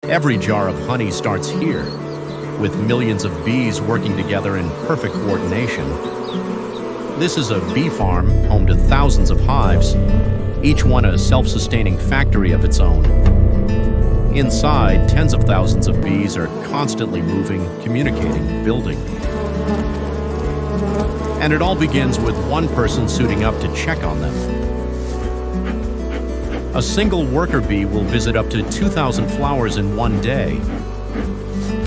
Every jar of honey starts here, with millions of bees working together in perfect coordination. This is a bee farm home to thousands of hives, each one a self-sustaining factory of its own. Inside, tens of thousands of bees are constantly moving, communicating, building. And it all begins with one person suiting up to check on them. A single worker bee will visit up to 2,000 flowers in one day,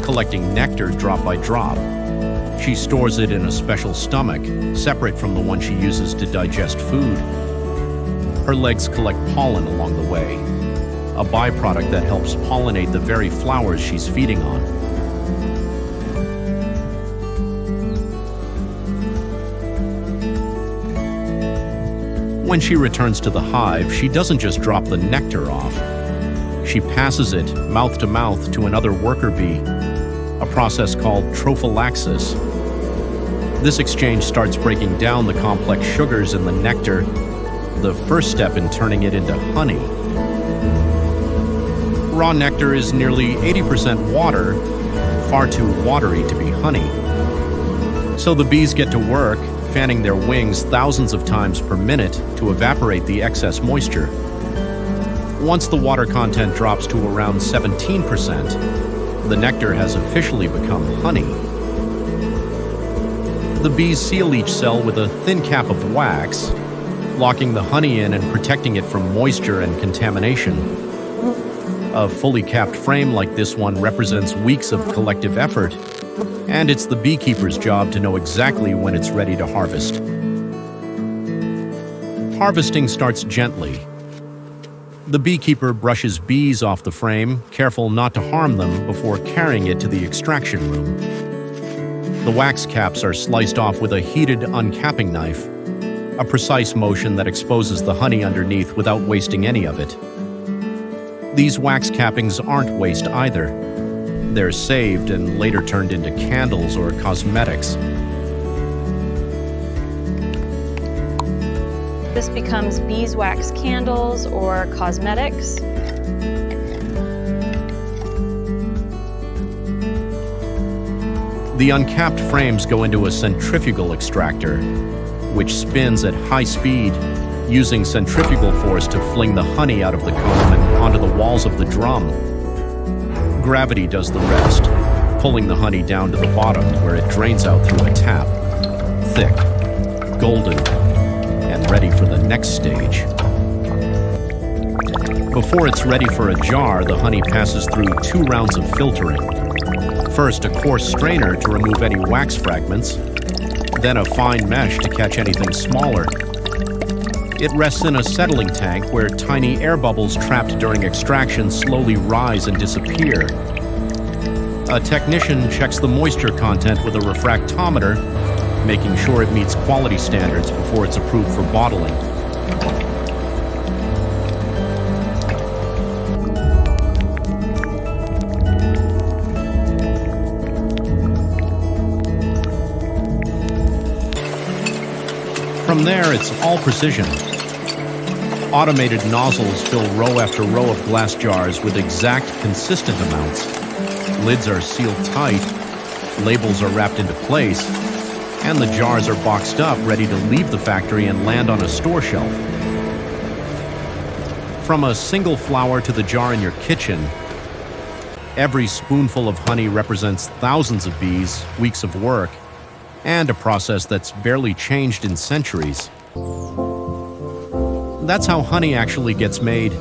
collecting nectar drop by drop. She stores it in a special stomach, separate from the one she uses to digest food. Her legs collect pollen along the way, a byproduct that helps pollinate the very flowers she's feeding on. When she returns to the hive, she doesn't just drop the nectar off. She passes it mouth to mouth to another worker bee, a process called trophallaxis. This exchange starts breaking down the complex sugars in the nectar, the first step in turning it into honey. Raw nectar is nearly 80% water, far too watery to be honey. So the bees get to work, fanning their wings thousands of times per minute to evaporate the excess moisture. Once the water content drops to around 17%, the nectar has officially become honey. The bees seal each cell with a thin cap of wax, locking the honey in and protecting it from moisture and contamination. A fully capped frame like this one represents weeks of collective effort, and it's the beekeeper's job to know exactly when it's ready to harvest. Harvesting starts gently. The beekeeper brushes bees off the frame, careful not to harm them before carrying it to the extraction room. The wax caps are sliced off with a heated uncapping knife, a precise motion that exposes the honey underneath without wasting any of it. These wax cappings aren't waste either. They're saved and later turned into candles or cosmetics. This becomes beeswax candles or cosmetics. The uncapped frames go into a centrifugal extractor, which spins at high speed, using centrifugal force to fling the honey out of the comb and onto the walls of the drum. Gravity does the rest, pulling the honey down to the bottom where it drains out through a tap, thick, golden, and ready for the next stage. Before it's ready for a jar, the honey passes through 2 rounds of filtering. First, a coarse strainer to remove any wax fragments, then a fine mesh to catch anything smaller. It rests in a settling tank where tiny air bubbles trapped during extraction slowly rise and disappear. A technician checks the moisture content with a refractometer, making sure it meets quality standards before it's approved for bottling. From there, it's all precision. Automated nozzles fill row after row of glass jars with exact, consistent amounts. Lids are sealed tight, labels are wrapped into place, and the jars are boxed up, ready to leave the factory and land on a store shelf. From a single flower to the jar in your kitchen, every spoonful of honey represents thousands of bees, weeks of work, and a process that's barely changed in centuries. That's how honey actually gets made.